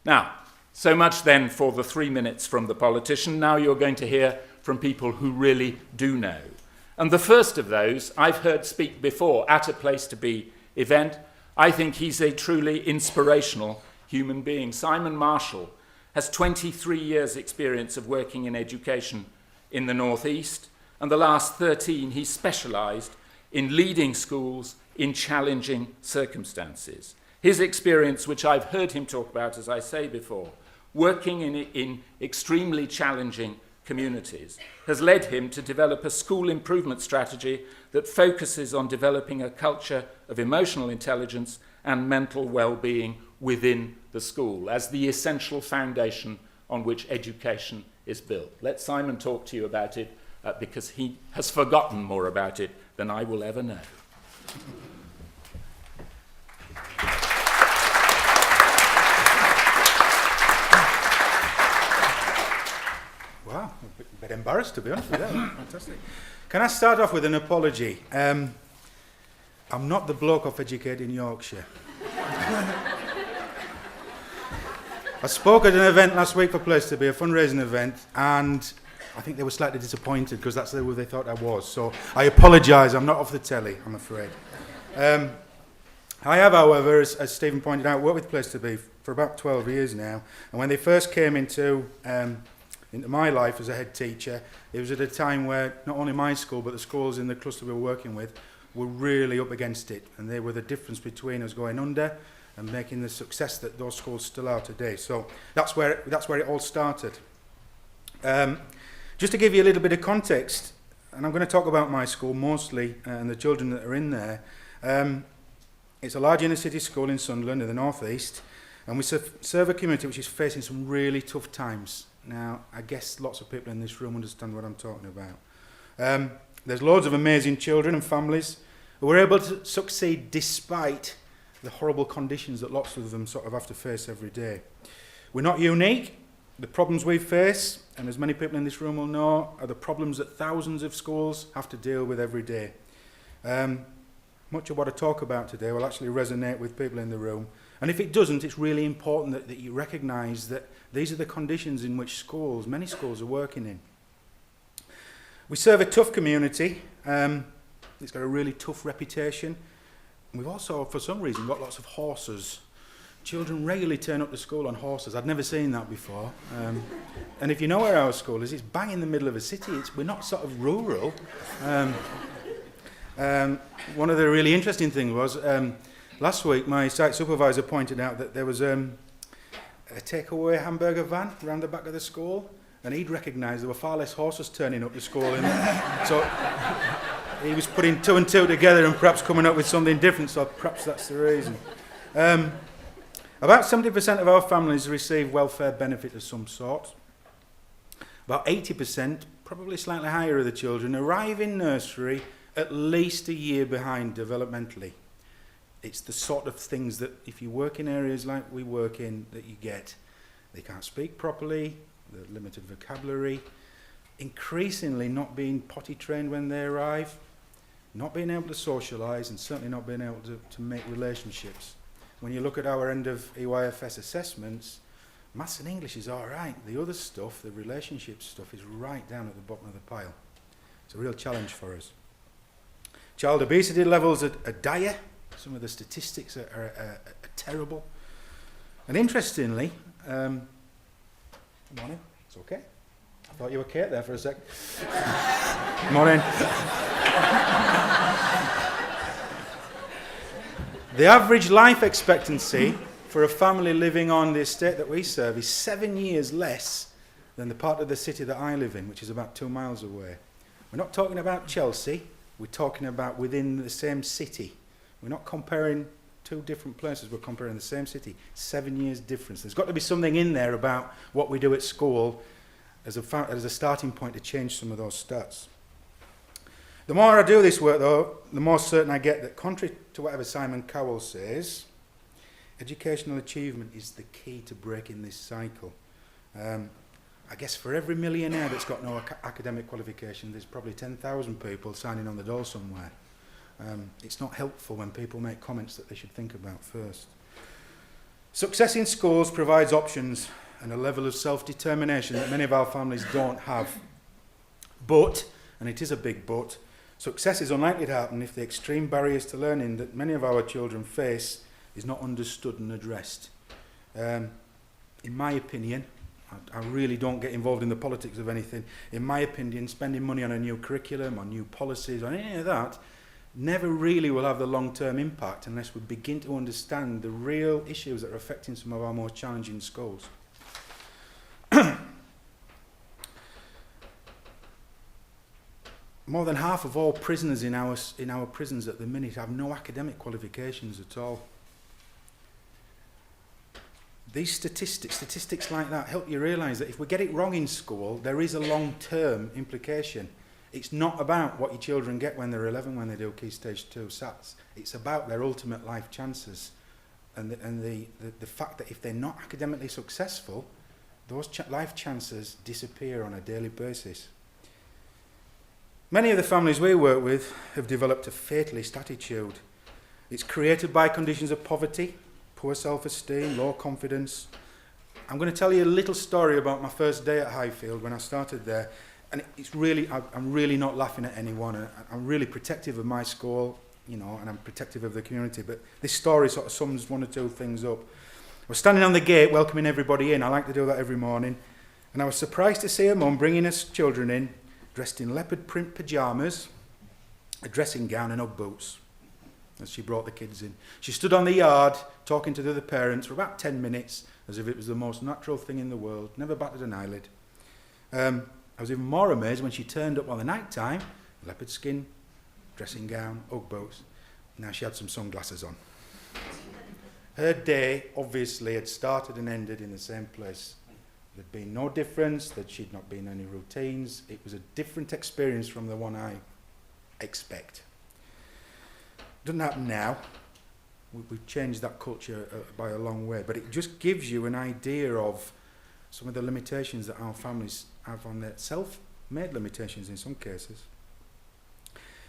Now, so much then for the 3 minutes from the politician. Now you're going to hear from people who really do know. And the first of those I've heard speak before at a Place to Be event. I think he's a truly inspirational human being. Simon Marshall has 23 years' experience of working in education in the North East, and the last 13 he's specialised in leading schools in challenging circumstances. His experience, which I've heard him talk about, as I say before, working in extremely challenging communities, has led him to develop a school improvement strategy that focuses on developing a culture of emotional intelligence and mental well-being within the school as the essential foundation on which education is built. Let Simon talk to you about it because he has forgotten more about it than I will ever know. Wow, a bit embarrassed to be honest with you. Fantastic. Can I start off with an apology? I'm not the bloke off Educating Yorkshire. I spoke at an event last week for Place to Be, a fundraising event, and I think they were slightly disappointed because that's who they thought I was. So I apologise, I'm not off the telly, I'm afraid. I have, however, as Stephen pointed out, worked with Place to Be for about 12 years now. And when they first came into my life as a head teacher, it was at a time where not only my school, but the schools in the cluster we were working with were really up against it. And they were the difference between us going under and making the success that those schools still are today. So that's where it all started. Just to give you a little bit of context, and I'm going to talk about my school mostly and the children that are in there. It's a large inner city school in Sunderland in the North East, and we serve a community which is facing some really tough times. Now, I guess lots of people in this room understand what I'm talking about. There's loads of amazing children and families who are able to succeed despite the horrible conditions that lots of them sort of have to face every day. We're not unique. The problems we face, and as many people in this room will know, are the problems that thousands of schools have to deal with every day. Much of what I talk about today will actually resonate with people in the room. And if it doesn't, it's really important that you recognise that these are the conditions in which many schools are working in. We serve a tough community. It's got a really tough reputation. We've also, for some reason, got lots of horses. Children regularly turn up to school on horses. I'd never seen that before. And if you know where our school is, it's bang in the middle of a city. We're not sort of rural. One of the really interesting things was, last week my site supervisor pointed out that there was a takeaway hamburger van around the back of the school, and he'd recognised there were far less horses turning up to school. So he was putting two and two together and perhaps coming up with something different, so perhaps that's the reason. About 70% of our families receive welfare benefit of some sort. About 80%, probably slightly higher, of the children arrive in nursery at least a year behind developmentally. It's the sort of things that if you work in areas like we work in, that you get. They can't speak properly, they're limited vocabulary, increasingly not being potty trained when they arrive, not being able to socialise, and certainly not being able to make relationships. When you look at our end of EYFS assessments, maths and English is all right. The other stuff, the relationship stuff, is right down at the bottom of the pile. It's a real challenge for us. Child obesity levels are dire. Some of the statistics are terrible. And interestingly, morning, it's okay. I thought you were Kate there for a sec. Morning. The average life expectancy for a family living on the estate that we serve is 7 years less than the part of the city that I live in, which is about 2 miles away. We're not talking about Chelsea, we're talking about within the same city. We're not comparing two different places, we're comparing the same city. 7 years difference. There's got to be something in there about what we do at school as a starting point to change some of those stats. The more I do this work, though, the more certain I get that, contrary to whatever Simon Cowell says, educational achievement is the key to breaking this cycle. I guess for every millionaire that's got no academic qualification, there's probably 10,000 people signing on the door somewhere. It's not helpful when people make comments that they should think about first. Success in schools provides options and a level of self-determination that many of our families don't have. But, and it is a big but, success is unlikely to happen if the extreme barriers to learning that many of our children face is not understood and addressed. In my opinion, I really don't get involved in the politics of anything. In my opinion, spending money on a new curriculum, on new policies, on any of that, never really will have the long-term impact unless we begin to understand the real issues that are affecting some of our most challenging schools. More than half of all prisoners in our prisons at the minute have no academic qualifications at all. These statistics like that help you realise that if we get it wrong in school, there is a long-term implication. It's not about what your children get when they're 11 when they do Key Stage 2 SATs. It's about their ultimate life chances and the fact that if they're not academically successful, those life chances disappear on a daily basis. Many of the families we work with have developed a fatalist attitude. It's created by conditions of poverty, poor self-esteem, low confidence. I'm going to tell you a little story about my first day at Highfield when I started there. And it's really, I'm really not laughing at anyone. I'm really protective of my school, you know, and I'm protective of the community. But this story sort of sums one or two things up. I was standing on the gate welcoming everybody in. I like to do that every morning. And I was surprised to see a mum bringing us children in, dressed in leopard print pyjamas, a dressing gown and Ugg boots, as she brought the kids in. She stood on the yard talking to the other parents for about 10 minutes, as if it was the most natural thing in the world, never batted an eyelid. I was even more amazed when she turned up on the night time, leopard skin, dressing gown, Ugg boots. Now she had some sunglasses on. Her day obviously had started and ended in the same place. There'd been no difference, that she'd not been any routines. It was a different experience from the one I expect. Doesn't happen now. We've changed that culture by a long way, but it just gives you an idea of some of the limitations that our families have on their self-made limitations in some cases.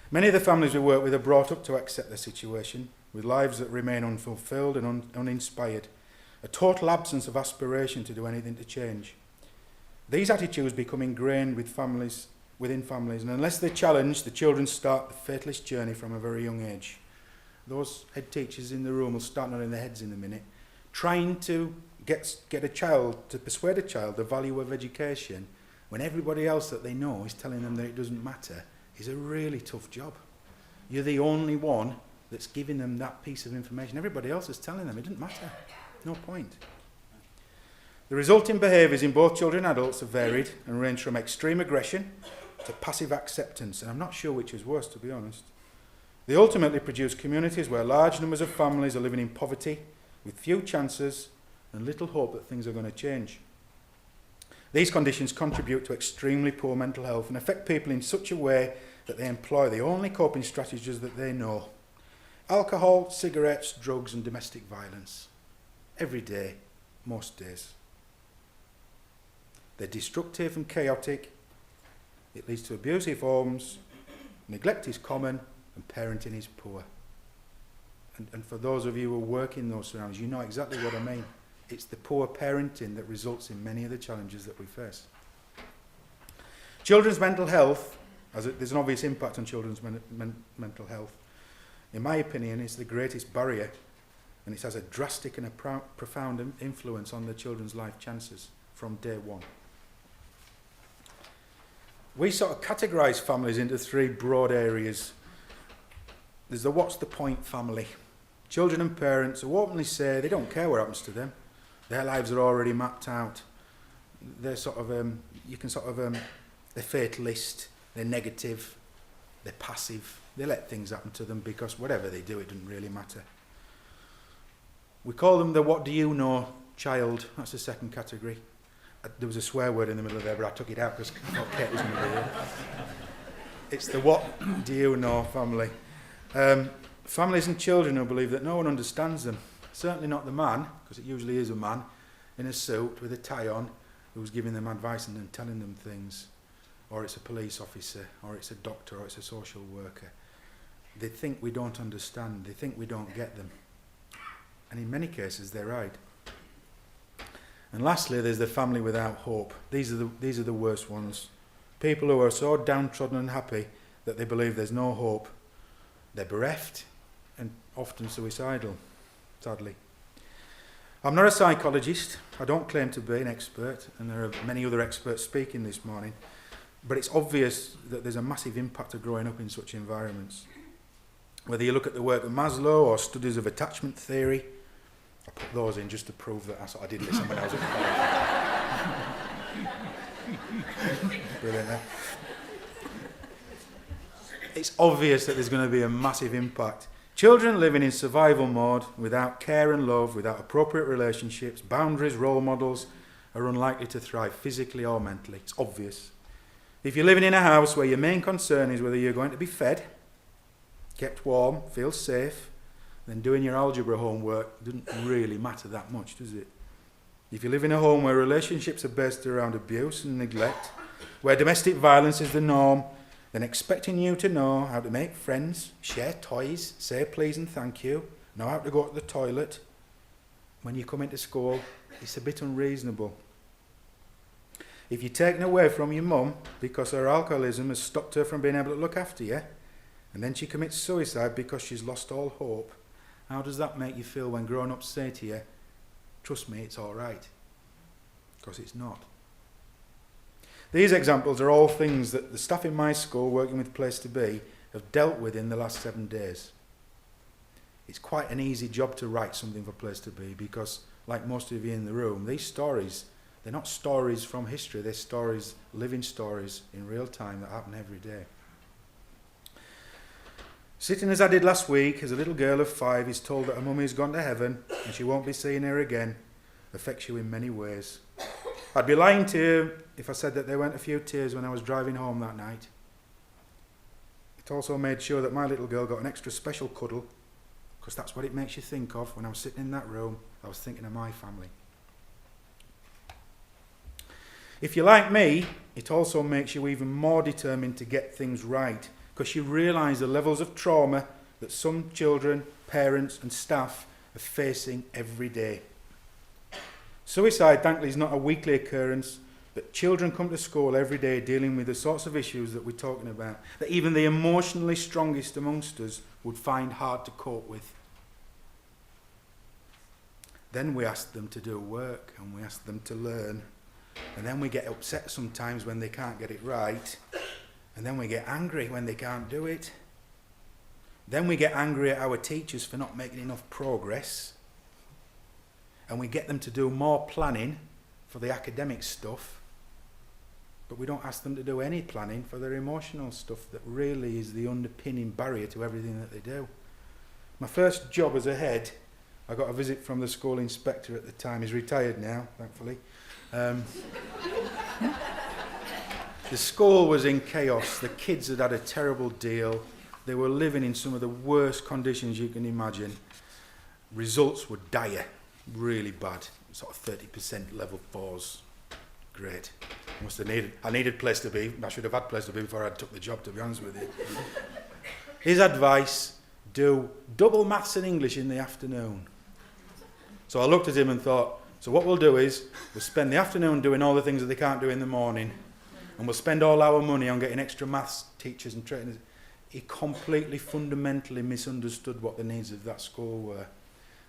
Many of the families we work with are brought up to accept their situation, with lives that remain unfulfilled and uninspired, a total absence of aspiration to do anything to change. These attitudes become ingrained within families, and unless they're challenged, the children start the fatalist journey from a very young age. Those head teachers in the room will start nodding their heads in a minute, trying to get a child, to persuade a child the value of education when everybody else that they know is telling them that it doesn't matter is a really tough job. You're the only one that's giving them that piece of information. Everybody else is telling them it doesn't matter. No point. The resulting behaviours in both children and adults are varied and range from extreme aggression to passive acceptance, and I'm not sure which is worse, to be honest. They ultimately produce communities where large numbers of families are living in poverty, with few chances and little hope that things are going to change. These conditions contribute to extremely poor mental health and affect people in such a way that they employ the only coping strategies that they know: alcohol, cigarettes, drugs and domestic violence. Every day, most days. They're destructive and chaotic. It leads to abusive homes. Neglect is common and parenting is poor. And for those of you who work in those surroundings, you know exactly what I mean. It's the poor parenting that results in many of the challenges that we face. Children's mental health, there's an obvious impact on children's mental health. In my opinion, it's the greatest barrier, and it has a drastic and a profound influence on the children's life chances from day one. We sort of categorise families into three broad areas. There's the what's the point family. Children and parents who openly say they don't care what happens to them. Their lives are already mapped out. They're sort of, they're fatalist, they're negative, they're passive. They let things happen to them because whatever they do, it doesn't really matter. We call them the what do you know child. That's the second category. There was a swear word in the middle of there, but I took it out because I thought Kate was going to be here. It's the what do you know family. Families and children who believe that no one understands them. Certainly not the man, because it usually is a man in a suit with a tie on who's giving them advice and telling them things. Or it's a police officer, or it's a doctor, or it's a social worker. They think we don't understand. They think we don't get them. And in many cases, they're right. And lastly, there's the family without hope. These are the worst ones. People who are so downtrodden and happy that they believe there's no hope. They're bereft and often suicidal, sadly. I'm not a psychologist. I don't claim to be an expert, and there are many other experts speaking this morning. But it's obvious that there's a massive impact of growing up in such environments. Whether you look at the work of Maslow or studies of attachment theory, I put those in just to prove that I did listen when I was at college. Brilliant, eh? It's obvious that there's going to be a massive impact. Children living in survival mode, without care and love, without appropriate relationships, boundaries, role models, are unlikely to thrive physically or mentally. It's obvious. If you're living in a house where your main concern is whether you're going to be fed, kept warm, feel safe, then doing your algebra homework doesn't really matter that much, does it? If you live in a home where relationships are based around abuse and neglect, where domestic violence is the norm, then expecting you to know how to make friends, share toys, say please and thank you, know how to go to the toilet when you come into school, it's a bit unreasonable. If you're taken away from your mum because her alcoholism has stopped her from being able to look after you, and then she commits suicide because she's lost all hope, how does that make you feel when grown-ups say to you, trust me, it's all right? Because it's not. These examples are all things that the staff in my school working with Place to Be have dealt with in the last 7 days. It's quite an easy job to write something for Place to Be because, like most of you in the room, these stories, they're not stories from history, they're stories, living stories in real time that happen every day. Sitting as I did last week as a little girl of 5 is told that her mummy's gone to heaven and she won't be seeing her again affects you in many ways. I'd be lying to you if I said that there weren't a few tears when I was driving home that night. It also made sure that my little girl got an extra special cuddle because that's what it makes you think of when I was sitting in that room. I was thinking of my family. If you're like me, it also makes you even more determined to get things right because you realise the levels of trauma that some children, parents and staff are facing every day. Suicide, thankfully, is not a weekly occurrence, but children come to school every day dealing with the sorts of issues that we're talking about, that even the emotionally strongest amongst us would find hard to cope with. Then we ask them to do work and we ask them to learn, and then we get upset sometimes when they can't get it right, and then we get angry when they can't do it. Then we get angry at our teachers for not making enough progress, and we get them to do more planning for the academic stuff, but we don't ask them to do any planning for their emotional stuff that really is the underpinning barrier to everything that they do. My first job as a head, I got a visit from the school inspector at the time. He's retired now, thankfully. The school was in chaos. The kids had had a terrible deal. They were living in some of the worst conditions you can imagine. Results were dire, really bad, sort of 30% level 4s. Great. I needed Place to Be. I should have had Place to Be before I took the job, to be honest with you. His advice, do double maths and English in the afternoon. So I looked at him and thought, so what we'll do is, we'll spend the afternoon doing all the things that they can't do in the morning, and we'll spend all our money on getting extra maths teachers and trainers. He completely, fundamentally misunderstood what the needs of that school were.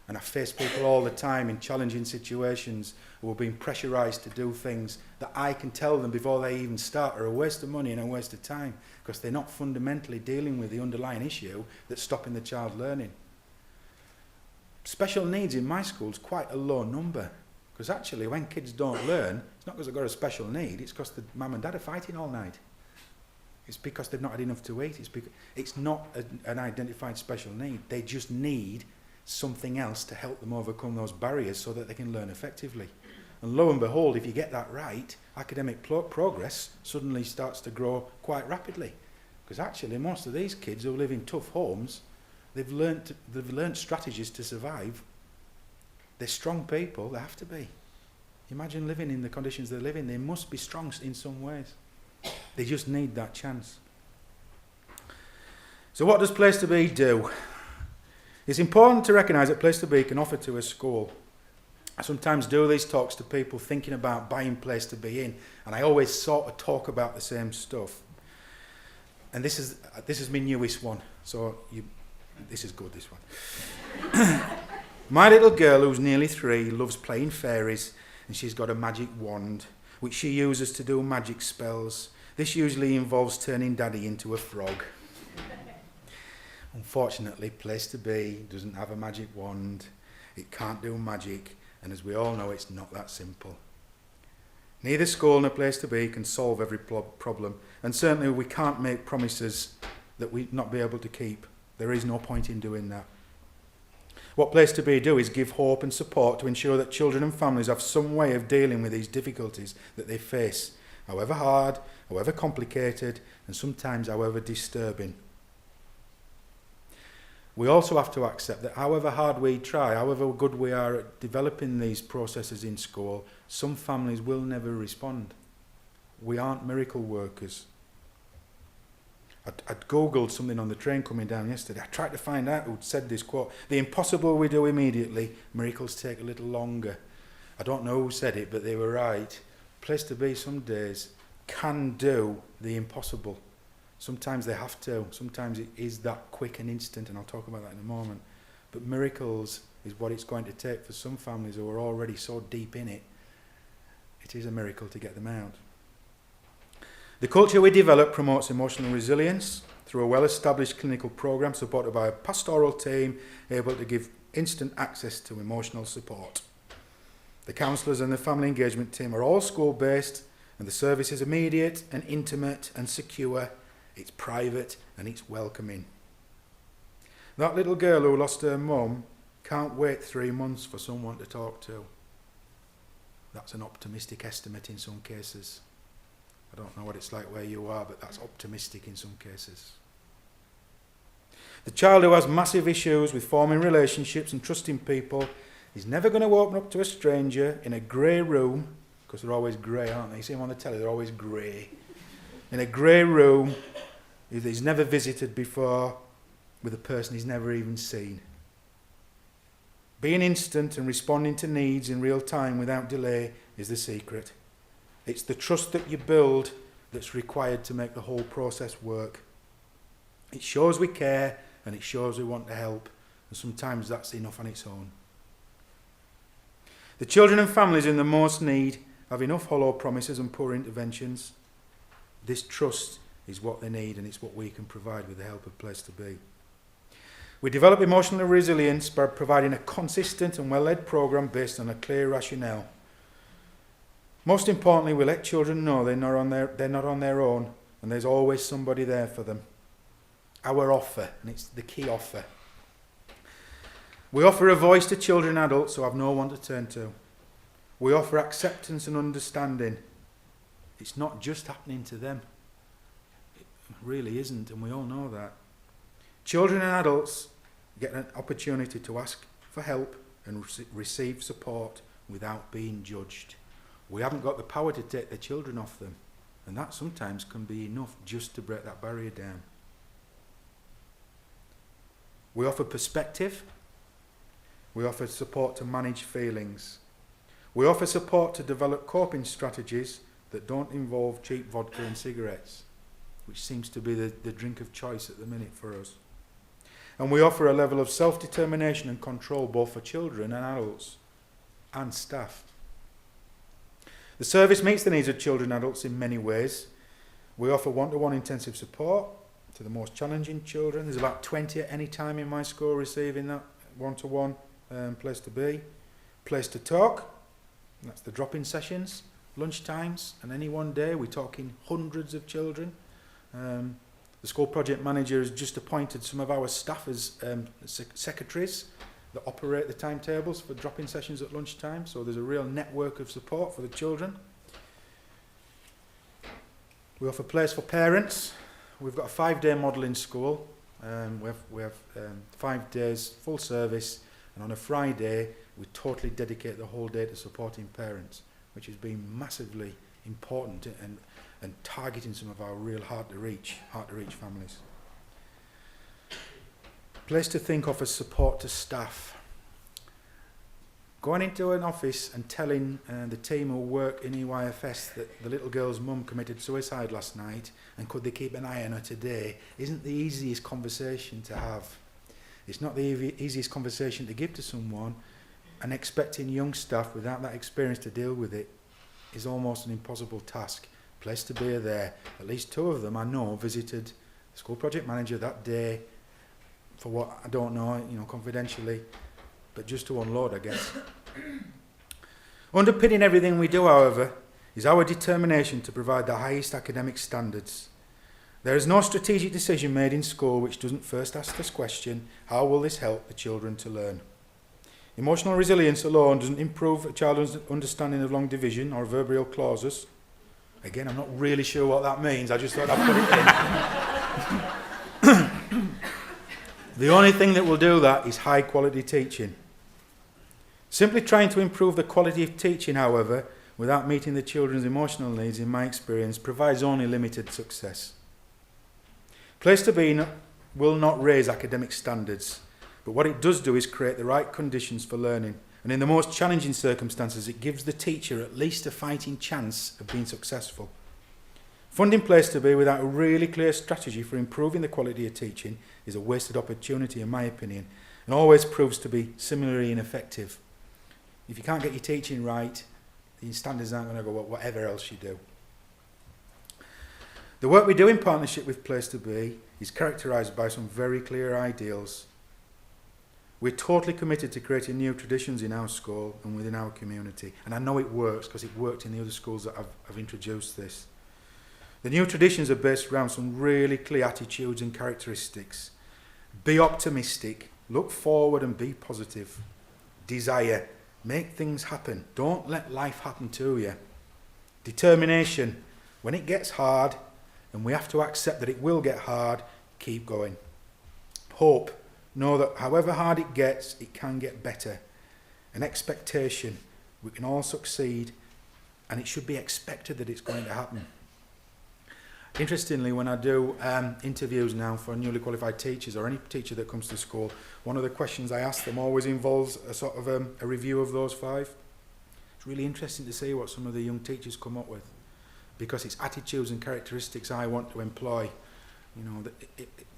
And I face people all the time in challenging situations who are being pressurised to do things that I can tell them before they even start are a waste of money and a waste of time because they're not fundamentally dealing with the underlying issue that's stopping the child learning. Special needs in my school is quite a low number because actually when kids don't learn, it's not because they've got a special need, it's because the mum and dad are fighting all night. It's because they've not had enough to eat. It's not an identified special need. They just need something else to help them overcome those barriers so that they can learn effectively. And lo and behold, if you get that right, academic progress suddenly starts to grow quite rapidly. Because actually most of these kids who live in tough homes, they've learnt strategies to survive. They're strong people, they have to be. Imagine living in the conditions they live in. They must be strong in some ways. They just need that chance. So what does Place to Be do? It's important to recognise that Place to Be can offer to a school I sometimes do these talks to people thinking about buying Place to Be in, and I always sort of talk about the same stuff. And this is my newest one, so this is good, this one. My little girl, who's nearly 3, loves playing fairies, and she's got a magic wand, which she uses to do magic spells. This usually involves turning Daddy into a frog. Unfortunately, Place to Be doesn't have a magic wand. It can't do magic, and as we all know, it's not that simple. Neither school nor Place to Be can solve every problem, and certainly we can't make promises that we'd not be able to keep. There is no point in doing that. What Place to Be do is give hope and support to ensure that children and families have some way of dealing with these difficulties that they face, however hard, however complicated, and sometimes however disturbing. We also have to accept that however hard we try, however good we are at developing these processes in school, some families will never respond. We aren't miracle workers. I'd googled something on the train coming down yesterday. I tried to find out who'd said this quote. The impossible we do immediately, miracles take a little longer. I don't know who said it, but they were right. Place to Be some days can do the impossible. Sometimes they have to. Sometimes it is that quick and instant, and I'll talk about that in a moment. But miracles is what it's going to take for some families who are already so deep in it. It is a miracle to get them out. The culture we develop promotes emotional resilience through a well-established clinical program supported by a pastoral team able to give instant access to emotional support. The counsellors and the family engagement team are all school-based, and the service is immediate and intimate and secure. It's private and it's welcoming. That little girl who lost her mum can't wait 3 months for someone to talk to. That's an optimistic estimate in some cases. I don't know what it's like where you are, but that's optimistic in some cases. The child who has massive issues with forming relationships and trusting people is never going to open up to a stranger in a grey room, because they're always grey, aren't they? You see them on the telly, they're always grey. In a grey room that he's never visited before, with a person he's never even seen. Being instant and responding to needs in real time without delay is the secret. It's the trust that you build that's required to make the whole process work. It shows we care and it shows we want to help, and sometimes that's enough on its own. The children and families in the most need have enough hollow promises and poor interventions. This trust is what they need, and it's what we can provide with the help of Place to Be. We develop emotional resilience by providing a consistent and well-led program based on a clear rationale. Most importantly, we let children know they're not on their own, and there's always somebody there for them. Our offer, and it's the key offer. We offer a voice to children and adults who have no one to turn to. We offer acceptance and understanding. It's not just happening to them. It really isn't, and we all know that. Children and adults get an opportunity to ask for help and receive support without being judged. We haven't got the power to take their children off them, and that sometimes can be enough just to break that barrier down. We offer perspective. We offer support to manage feelings. We offer support to develop coping strategies that don't involve cheap vodka and cigarettes, which seems to be the drink of choice at the minute for us. And we offer a level of self-determination and control both for children and adults and staff. The service meets the needs of children and adults in many ways. We offer one-to-one intensive support to the most challenging children. There's about 20 at any time in my school receiving that one-to-one Place to Be. Place to talk, that's the drop-in sessions, lunch times, and any one day we're talking hundreds of children. The school project manager has just appointed some of our staff as secretaries that operate the timetables for drop-in sessions at lunchtime, so there's a real network of support for the children. We offer Place for parents. We've got a 5-day model in school. We have 5 days full service, and on a Friday we totally dedicate the whole day to supporting parents, which has been massively important and targeting some of our real hard to reach families. Place to Think offers support to staff. Going into an office and telling the team who work in EYFS that the little girl's mum committed suicide last night and could they keep an eye on her today isn't the easiest conversation to have. It's not the easiest conversation to give to someone, and expecting young staff without that experience to deal with it is almost an impossible task. Place to be are there. At least 2 of them I know visited the school project manager that day for what I don't know, confidentially, but just to unload, I guess. Underpinning everything we do, however, is our determination to provide the highest academic standards. There is no strategic decision made in school which doesn't first ask this question: how will this help the children to learn? Emotional resilience alone doesn't improve a child's understanding of long division or adverbial clauses. Again, I'm not really sure what that means. I just thought I'd put it in. The only thing that will do that is high quality teaching. Simply trying to improve the quality of teaching, however, without meeting the children's emotional needs, in my experience, provides only limited success. Place to be will not raise academic standards, but what it does do is create the right conditions for learning, and in the most challenging circumstances it gives the teacher at least a fighting chance of being successful. Funding Place to Be without a really clear strategy for improving the quality of teaching is a wasted opportunity, in my opinion, and always proves to be similarly ineffective. If you can't get your teaching right, the standards aren't going to go whatever else you do. The work we do in partnership with Place to Be is characterised by some very clear ideals. We're totally committed to creating new traditions in our school and within our community, and I know it works because it worked in the other schools that have introduced this. The new traditions are based around some really clear attitudes and characteristics. Be optimistic, look forward and be positive. Desire, make things happen. Don't let life happen to you. Determination, when it gets hard, and we have to accept that it will get hard, keep going. Hope, know that however hard it gets, it can get better. An expectation, we can all succeed, and it should be expected that it's going to happen. Interestingly, when I do interviews now for newly qualified teachers or any teacher that comes to school, one of the questions I ask them always involves a sort of a review of those 5. It's really interesting to see what some of the young teachers come up with, because it's attitudes and characteristics I want to employ.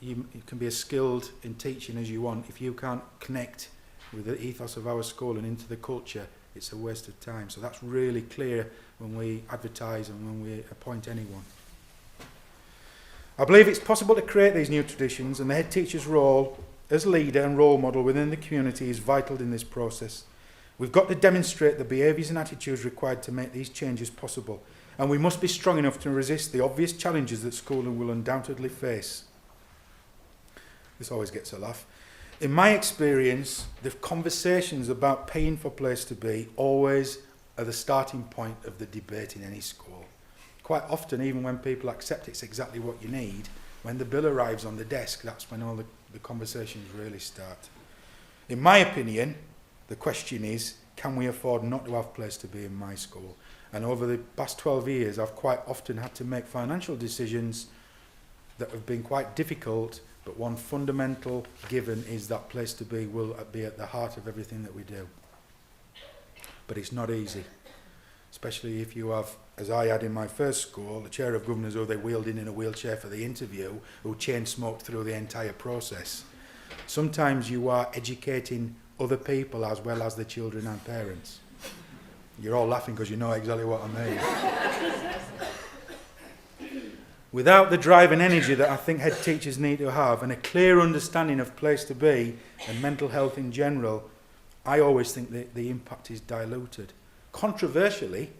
You can be as skilled in teaching as you want. If you can't connect with the ethos of our school and into the culture, it's a waste of time. So that's really clear when we advertise and when we appoint anyone. I believe it's possible to create these new traditions, and the head teacher's role as leader and role model within the community is vital in this process. We've got to demonstrate the behaviours and attitudes required to make these changes possible, and we must be strong enough to resist the obvious challenges that schooling will undoubtedly face. This always gets a laugh. In my experience, the conversations about paying for Place to Be always are the starting point of the debate in any school. Quite often, even when people accept it's exactly what you need, when the bill arrives on the desk, that's when all the conversations really start. In my opinion, the question is, can we afford not to have Place to Be in my school? And over the past 12 years, I've quite often had to make financial decisions that have been quite difficult, but one fundamental given is that Place to Be will be at the heart of everything that we do. But it's not easy, especially if you have, as I had in my first school, the chair of governors who they wheeled in a wheelchair for the interview, who chain smoked through the entire process. Sometimes you are educating other people as well as the children and parents. You're all laughing because you know exactly what I mean. Without the drive and energy that I think head teachers need to have, and a clear understanding of Place to Be and mental health in general, I always think that the impact is diluted. Controversially,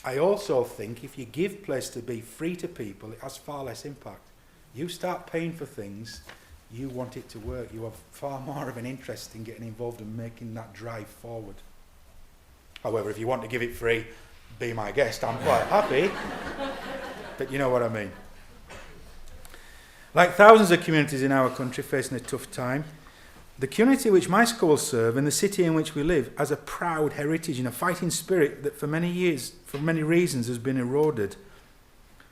I also think if you give Place to Be free to people, it has far less impact. You start paying for things, you want it to work. You have far more of an interest in getting involved and making that drive forward. However, if you want to give it free, be my guest. I'm quite happy. But you know what I mean. Like thousands of communities in our country facing a tough time, the community which my schools serve and the city in which we live has a proud heritage and a fighting spirit that for many years, for many reasons, has been eroded.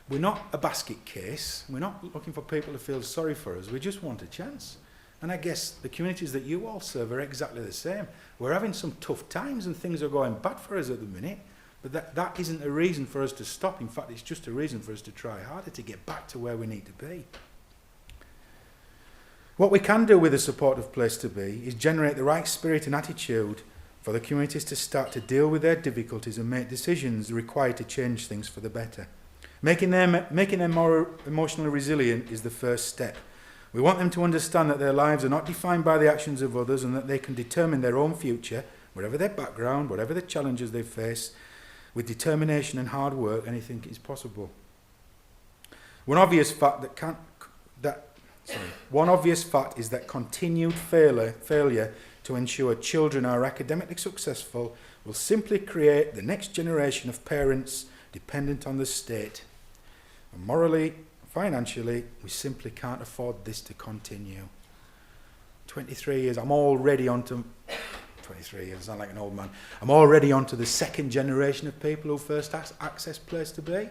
We're not a basket case. We're not looking for people to feel sorry for us. We just want a chance. And I guess the communities that you all serve are exactly the same. We're having some tough times and things are going bad for us at the minute, but that isn't a reason for us to stop. In fact, it's just a reason for us to try harder to get back to where we need to be. What we can do with a supportive place to be is generate the right spirit and attitude for the communities to start to deal with their difficulties and make decisions required to change things for the better. Making them more emotionally resilient is the first step. We want them to understand that their lives are not defined by the actions of others and that they can determine their own future, whatever their background, whatever the challenges they face. With determination and hard work, anything is possible. One obvious fact is that continued failure to ensure children are academically successful will simply create the next generation of parents dependent on the state. And morally, financially, we simply can't afford this to continue. 23 years, I'm already on to... 23 years, I sound like an old man. I'm already on to the second generation of people who first access Place to Be.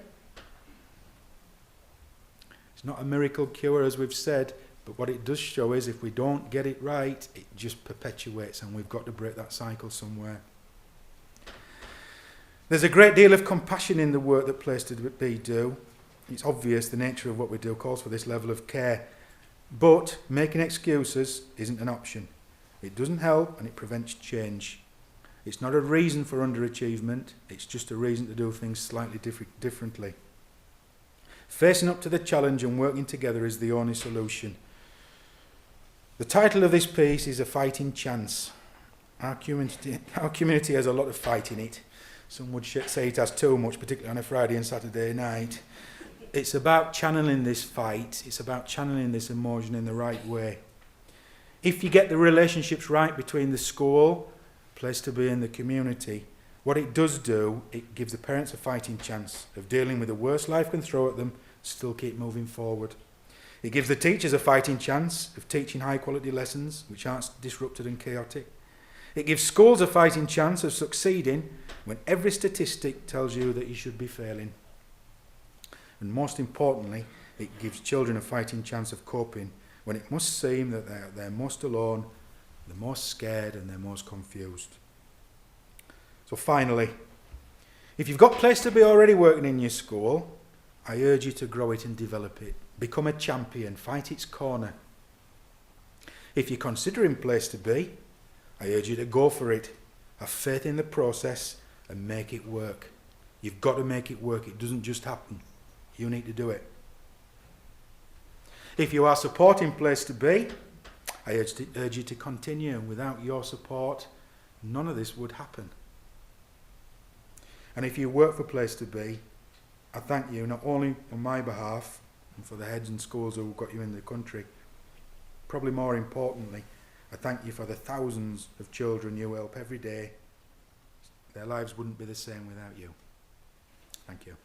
It's not a miracle cure, as we've said, but what it does show is if we don't get it right, it just perpetuates, and we've got to break that cycle somewhere. There's a great deal of compassion in the work that Place to Be do. It's obvious the nature of what we do calls for this level of care. But making excuses isn't an option. It doesn't help and it prevents change. It's not a reason for underachievement, it's just a reason to do things slightly differently. Facing up to the challenge and working together is the only solution. The title of this piece is A Fighting Chance. Our community has a lot of fight in it. Some would say it has too much, particularly on a Friday and Saturday night. It's about channeling this fight. It's about channeling this emotion in the right way. If you get the relationships right between the school, Place to Be, and the community, what it does do, it gives the parents a fighting chance of dealing with the worst life can throw at them, still keep moving forward. It gives the teachers a fighting chance of teaching high quality lessons which aren't disrupted and chaotic. It gives schools a fighting chance of succeeding when every statistic tells you that you should be failing. And most importantly, it gives children a fighting chance of coping when it must seem that they're most alone, they're most scared and they're most confused. So finally, if you've got Place to Be already working in your school, I urge you to grow it and develop it. Become a champion, fight its corner. If you're considering Place to Be, I urge you to go for it. Have faith in the process and make it work. You've got to make it work. It doesn't just happen. You need to do it. If you are supporting Place to Be, I urge you to continue. Without your support, none of this would happen. And if you work for Place to Be, I thank you not only on my behalf and for the heads and schools who got you in the country, probably more importantly, I thank you for the thousands of children you help every day. Their lives wouldn't be the same without you. Thank you.